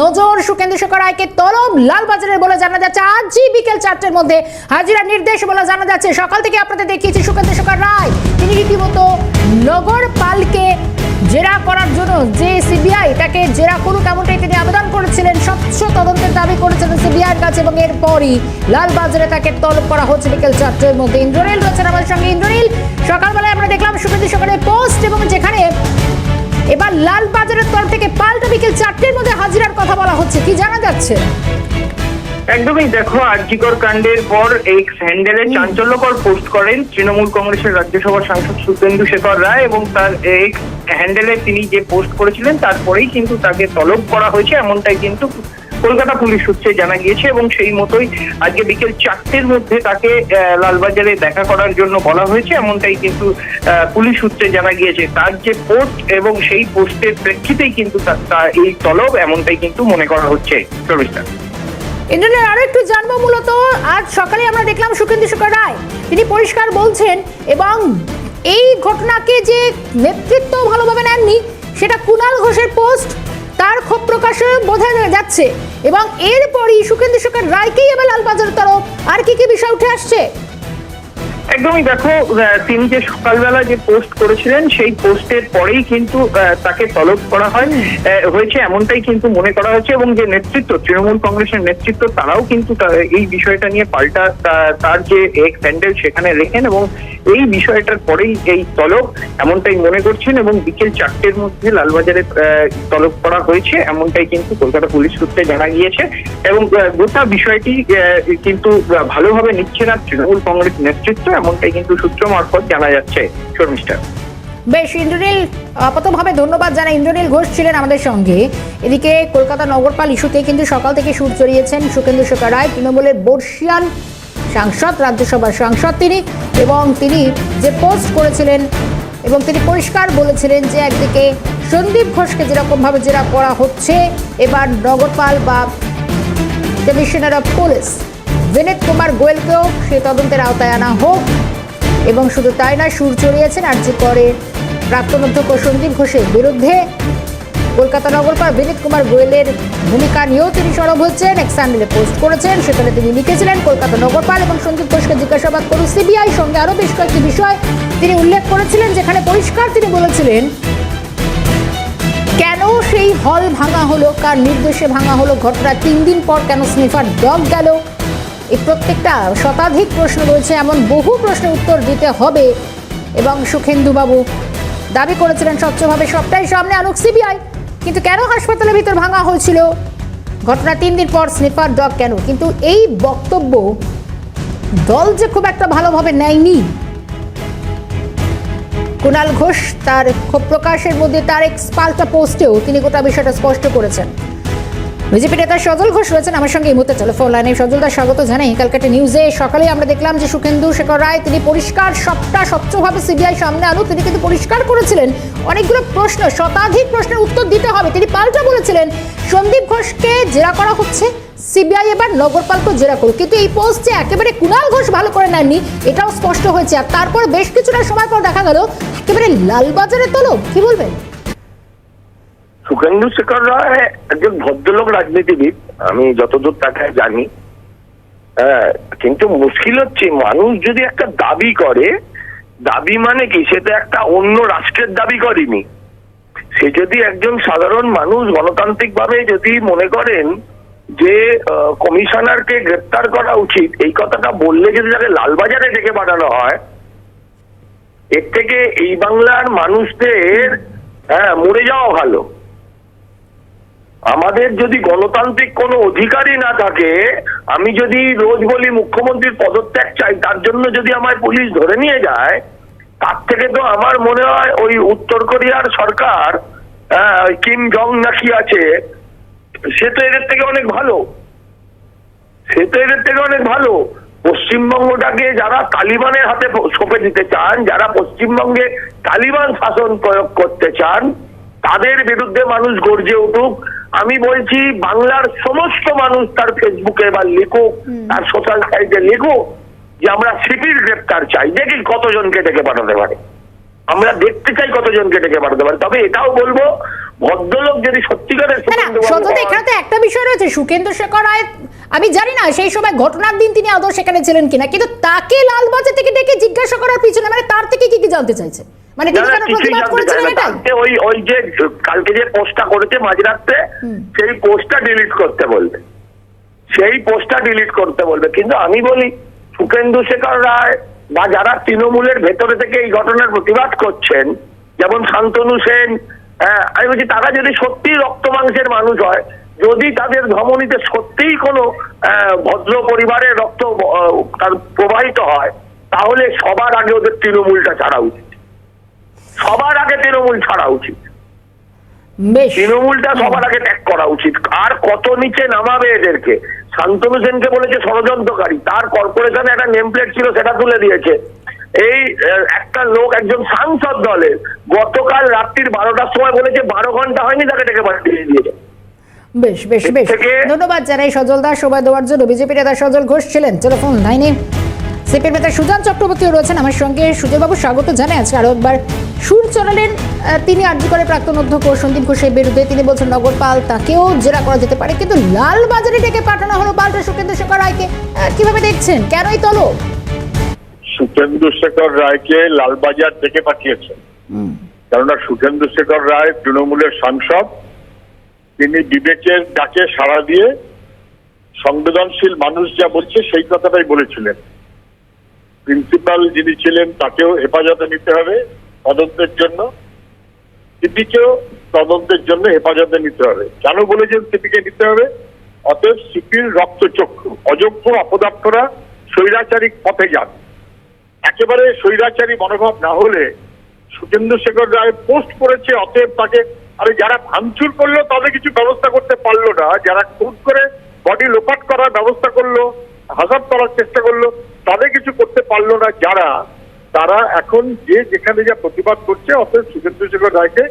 নজর সুকেন্দু শেখর রায়কে তলব লালবাজারের বলে জানা যাচ্ছে আজই বিকেল 4টের মধ্যে হাজিরার নির্দেশ বলে জানা যাচ্ছে। সকাল থেকে আপনাদের দেখিয়েছি সুকেন্দু শেখর রায় তিনি রীতিমতো নগরপালকে জেরা করার জন্য যে সিবিআই তাকে জেরা করুক এমনটাই তিনি আবেদন করেছিলেন, স্বচ্ছ তদন্তের দাবি করেছিলেন সিবিআইয়ের কাছে এবং এরপরই লালবাজারে তাকে তলব করা হচ্ছে বিকেল 4টের মধ্যে। ইন্দ্রনীল রয়েছেন আমাদের সঙ্গে। ইন্দ্রনীল, সকালবেলায় আমরা দেখলাম সুকেন্দু শেখরের পোস্ট এবং যেখানে এবার লালবাজারের তরফ থেকে পাল্টা বিকেল 4টের মধ্যে হাজিরার কথা বলা হচ্ছে, কি জানা যাচ্ছে? একদমই দেখো, আরজিকর কাণ্ডের পর এক্স হ্যান্ডেলে চাঞ্চল্যকর পোস্ট করেন তৃণমূল কংগ্রেসের রাজ্যসভার সাংসদ সুকেন্দু শেখর রায় এবং তার এক্স হ্যান্ডেলে তিনি যে পোস্ট করেছিলেন তারপরেই কিন্তু তাকে তলব করা হয়েছে, এমনটাই কিন্তু কলকাতা পুলিশ সূত্রে জানা গিয়েছে এবং সেই মতোই আজকে বিকেল 4টের মধ্যে তাকে লালবাজারে দেখা করার জন্য বলা হয়েছে, এমনটাই কিন্তু পুলিশ সূত্রে জানা গিয়েছে। তার যে পোস্ট এবং সেই পোস্টের প্রেক্ষিতেই কিন্তু তার এই তলব, এমনটাই কিন্তু মনে করা হচ্ছে। ইন্দ্রনীল, আরো একটু জানবো, মূলত আজ সকালে আমরা দেখলাম সুকেন্দু শেখর রায় তিনি পরিষ্কার বলছেন এবং এই ঘটনাকে যে নেতৃত্ব ভালোভাবে নেননি সেটা কুণাল ঘোষের পোস্ট তার ক্ষোভ প্রকাশে বোঝা যাচ্ছে এবং এরপরই সুকেন্দু শেখর রায়কেই এবার লালবাজার তরফ আর কি কি বিষয় উঠে আসছে? একদমই দেখো, তিনি যে সকালবেলা যে পোস্ট করেছিলেন সেই পোস্টের পরেই কিন্তু তাকে তলব করা হয়েছে এমনটাই কিন্তু মনে করা হচ্ছে এবং যে নেতৃত্ব তৃণমূল কংগ্রেসের নেতৃত্ব তারাও কিন্তু এই বিষয়টা নিয়ে পাল্টা তার যে এক্স হ্যান্ডেল সেখানে লেখেন এবং এই বিষয়টার পরেই এই তলব এমনটাই মনে করছেন এবং বিকেল 4টের মধ্যে লালবাজারে তলব করা হয়েছে, এমনটাই কিন্তু কলকাতা পুলিশ সূত্রে জানা গিয়েছে এবং গোটা বিষয়টি কিন্তু ভালোভাবে নিচ্ছে না তৃণমূল কংগ্রেস নেতৃত্ব, এমনটাই কিন্তু সূত্র মারফত জানা যাচ্ছে। শর্মিষ্ঠা, বেশ ইন্দ্রনীল, আপাতভাবে ধন্যবাদ জানাই। ইন্দ্রনীল ঘোষ ছিলেন আমাদের সঙ্গে। এদিকে কলকাতা নগরপাল ইস্যুতে কিন্তু সকাল থেকে সুর চড়িয়েছেন সুকেন্দু শেখর রায়, তৃণমূলের বর্ষিয়ান সাংসদ, রাজ্যসভার সাংসদ তিনি, এবং তিনি যে পোস্ট করেছিলেন এবং তিনি পরিষ্কার বলেছিলেন যে একদিকে সন্দীপ ঘোষকে যেরকমভাবে জেরা করা হচ্ছে, এবার নগরপাল বা কমিশনার অফ পুলিশ বিনীত কুমার গোয়েলকেও সেই তদন্তের আওতায় আনা হোক এবং শুধু তাই নয়, সুর চড়িয়েছেন আরজিকরের প্রাক্তন অধ্যক্ষ সন্দীপ ঘোষের বিরুদ্ধে কলকাতা নগরপাল বিনীত কুমার গোয়েলের ভূমিকা নিয়েও তিনি সরব হচ্ছেন। এক্স হ্যান্ডেলে পোস্ট করেছেন, সেখানে তিনি লিখেছিলেন কলকাতা নগরপাল এবং সন্দীপ ঘোষকে জিজ্ঞাসাবাদ করুন সিবিআই, সঙ্গে আরও বেশ কয়েকটি বিষয় তিনি উল্লেখ করেছিলেন, যেখানে পরিষ্কার তিনি বলেছিলেন কেন সেই হল ভাঙা হলো, কার নির্দেশে ভাঙা হলো, ঘটনার 3 দিন পর কেন স্নিফার ডগ গেল, এই প্রত্যেকটা শতাধিক প্রশ্ন রয়েছে, এমন বহু প্রশ্নের উত্তর দিতে হবে এবং সুকেন্দুবাবু দাবি করেছিলেন স্বচ্ছভাবে সবটাই সামনে আনুক সিবিআই। কিন্তু কেন হাসপাতালের ভিতর ভাঙা হয়েছিল, ঘটনা 3 দিন পর স্নিফার ডগ কেন, কিন্তু এই বক্তব্য দল যে খুব একটা ভালোভাবে নেয়নি। কুণাল ঘোষ তার ক্ষোভ প্রকাশের মধ্যে তার এক পাল্টা পোস্টেও তিনি গোটা বিষয়টা স্পষ্ট করেছেন। বিজেপি নেতা সজল ঘোষ রয়েছেন আমার সঙ্গে এই মুহূর্তে টেলিফোন লাইনে। সজলদার স্বাগত জানাই ক্যালকাটা নিউজে। সকালে আমরা দেখলাম যে সুকেন্দু শেখর রায় তিনি পরিষ্কার সবটা স্বচ্ছভাবে সিবিআই সামনে আনুক, তিনি কিন্তু পরিষ্কার করেছিলেন অনেকগুলো প্রশ্ন, শতাধিক প্রশ্নের উত্তর দিতে হবে। তিনি পাল্টা বলেছিলেন সন্দীপ ঘোষকে জেরা করা হচ্ছে, সিবিআই এবার নগরপালকে জেরা করুক, কিন্তু এই পোস্ট যে একেবারে কুণাল ঘোষ ভালো করে নেননি এটাও স্পষ্ট হয়েছে। আর তারপর বেশ কিছুটা সময় পর দেখা গেল একেবারে লালবাজারে তলব, কি বলবেন? সুকেন্দু শেখর রায় একজন ভদ্রলোক রাজনীতিবিদ, আমি যতদূর তাকে জানি। কিন্তু মুশকিল হচ্ছে, মানুষ যদি একটা দাবি করে, দাবি মানে কি, সে তো একটা অন্য রাষ্ট্রের দাবি করেনি। সে যদি একজন সাধারণ মানুষ গণতান্ত্রিক ভাবে যদি মনে করেন যে কমিশনারকে গ্রেপ্তার করা উচিত, এই কথাটা বললে যদি তাকে লালবাজারে ডেকে পাঠানো হয়, এর থেকে এই বাংলার মানুষদের মরে যাওয়া ভালো। আমাদের যদি গণতান্ত্রিক কোনো অধিকারই না থাকে, আমি যদি রোজ বলি মুখ্যমন্ত্রীর পদত্যাগ চাই, তার জন্য যদি আমায় পুলিশ ধরে নিয়ে যায়, তার থেকে তো আমার মনে হয় ওই উত্তর কোরিয়ার সরকার কিম জং নাকি আছে, সে তো এদের থেকে অনেক ভালো, পশ্চিমবঙ্গটাকে যারা তালিবানের হাতে সঁপে দিতে চান, যারা পশ্চিমবঙ্গে তালিবান শাসন প্রয়োগ করতে চান, তাদের বিরুদ্ধে মানুষ গর্জে উঠুক। আমি বলছি বাংলার সমস্ত মানুষ তার ফেসবুকে বা লিখুক, তার সোশ্যাল সাইটে লিখুক যে আমরা সিপির গ্রেপ্তার চাই, দেখি কতজনকে ডেকে পাঠাতে পারে, আমরা দেখতে চাই কতজনকে ডেকে পাঠাতে পারে। তবে এটাও বলবো, ভদ্রলোক যদি সত্যিকারের না না সুখেন্দু বাবু সত্যি হন, এখানে তো একটা বিষয় রয়েছে, সুখেন্দু শেখর রায় আমি জানি না সেই সময় ঘটনার দিন তিনি আদৌ সেখানে ছিলেন কিনা, কিন্তু তাকে লালবাজার থেকে ডেকে জিজ্ঞাসা করার পিছনে মানে তার থেকে কি কি জানতে চাইছে, মানে তিনি কেন কিছুই প্রতিবাদ জানতে চায় করেছিলেন না। এটাই? তাকে ওই যে কালকে যে পোস্টটা করেছে মাঝরাত্রে, সেই পোস্টটা ডিলিট করতে বলবে, সেই পোস্টটা ডিলিট করতে বলবে। কিন্তু আমি বলি সুখেন্দু শেখর রায় বা যারা তৃণমূলের ভেতরে থেকে এই ঘটনার প্রতিবাদ করছেন, যেমন শান্তনু সেন, আমি বলছি তারা যদি সত্যি রক্ত মাংসের মানুষ হয়, যদি তাদের ধমনীতে সত্যিই কোনো ভদ্র পরিবারের রক্ত তার প্রবাহিত হয়, তাহলে সবার আগে ওদের তৃণমূলটা ছাড়া উচিত, সবার আগে তৃণমূল ছাড়া উচিত, বেশ তৃণমূলটা সবার আগে ত্যাগ করা উচিত। আর কত নিচে নামাবে এদেরকে? শান্তনু সেনকে বলেছে ষড়যন্ত্রকারী, তার কর্পোরেশনে একটা নেম প্লেট ছিল সেটা তুলে দিয়েছে। এই একটা লোক, একজন সাংসদ দলের, গতকাল রাত্রির 12টার সময় বলেছে 12 ঘন্টা হয়নি তাকে ডেকে পাঠিয়ে দিয়েছে। বেশ বেশ বেশ ধন্যবাদ জানাই সজল দাস সময় দেওয়ার জন্য। বিজেপি নেতা সজল ঘোষ ছিলেন টেলিফোন লাইনে। সিপিএম নেতা সুজান চক্রবর্তীও রয়েছেন আমার সঙ্গে। সুজয়বাবু স্বাগত জানাই। আজকে আরো একবার সুর চড়ালেন তিনি আরজি করে প্রাক্তন অধ্যক্ষ সন্দীপ ঘোষের বিরুদ্ধে। তিনি বলছেন নগরপাল তাকেও জেরা করা যেতে পারে, কিন্তু লালবাজারে ডেকে পাঠানো হলো পাল্টা সুখেন্দু শেখর রায়কে, কিভাবে দেখছেন, কেনই তলব? সুখেন্দু শেখর রায়কে লালবাজার থেকে পাঠিয়েছে, কেননা সুখেন্দু শেখর রায় তৃণমূলের সাংসদ। তিনি বিবেকের ডাকে সাড়া দিয়ে সংবেদনশীল মানুষ যা বলছে সেই কথাটাই বলেছিলেন। প্রিন্সিপাল যিনি ছিলেন তাকেও হেফাজতে নিতে হবে তদন্তের জন্য, সিপিকেও তদন্তের জন্য হেফাজতে নিতে হবে। কেন বলেছেন সিপিকে নিতে হবে? অতএব সিপির রক্তচক্ষু অযোগ্য অপদার্থরা স্বৈরাচারিক পথে যান। একেবারে স্বৈরাচারী মনোভাব না হলে সুখেন্দু শেখর রায় পোস্ট করেছে, অতএব তাকে, আরে যারা ভাঙচুর করলো তাদের কিছু ব্যবস্থা করতে পারলো না, যারা খুন করে বডি লোপাট করার ব্যবস্থা করলো, হাসাব করার চেষ্টা করলো, তাদের কিছু করতে পারলো না যারা, তারা এখন যে যেখানে যা প্রতিবাদ করছে, অতএব সুখেন্দু শেখর রায়কে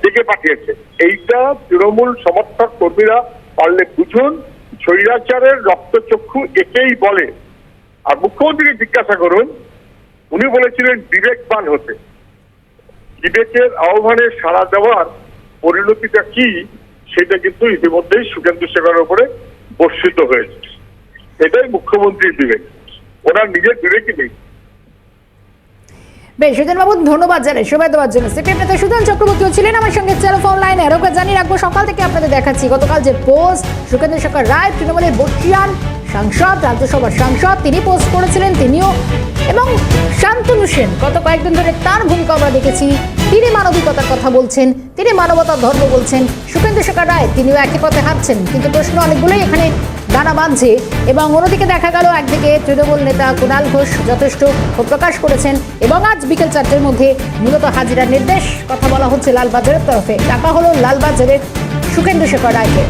ডেকে পাঠিয়েছে। এইটা তৃণমূল সমর্থক কর্মীরা পারলে বুঝুন, স্বৈরাচারের রক্তচক্ষু একেই বলে। আর মুখ্যমন্ত্রীকে জিজ্ঞাসা করুন, উনি বলেছিলেন বিবেকবান হতে। বিবেকের আহ্বানে সাড়া দেওয়ার পরিণতিটা কি, সেটা কিন্তু ইতিমধ্যেই সুখেন্দু শেখরের উপরে বর্ষিত হয়েছে। এটাই মুখ্যমন্ত্রীর বিবেক, ওনার নিজের বিবেকই নেই। বেশ সুজনবাবু ধন্যবাদ জানাই সময় দেওয়ার জন্য। সিপিএম নেতা সুজন চক্রবর্তীও ছিলেন আমার সঙ্গে টেলিফোন লাইনে। আরো জানিয়ে রাখবো, সকাল থেকে আপনাদের দেখাচ্ছি গতকাল যে পোস্ট সুখেন্দু শেখর রায় তৃণমূলের বর্ষিয়ান সাংসদ, রাজ্যসভার সাংসদ, তিনি পোস্ট করেছিলেন। তিনিও এবং শান্তনু সেন গত কয়েকদিন ধরে তার ভূমিকা আমরা দেখেছি, তিনি মানবিকতার কথা বলছেন, তিনি মানবতার ধর্ম বলছেন। সুখেন্দু শেখর রায় তিনিও একই পথে হাঁটছেন, কিন্তু প্রশ্ন অনেকগুলোই এখানে দানা বাঁধছে। এবং অন্যদিকে দেখা গেল একদিকে তৃণমূল নেতা কুণাল ঘোষ যথেষ্ট ক্ষোভ প্রকাশ করেছেন এবং আজ বিকেল 4টের মধ্যে মূলত হাজিরার নির্দেশ কথা বলা হচ্ছে লালবাজারের তরফে। ডাকা হলো লালবাজারের সুখেন্দু শেখর রায়কে।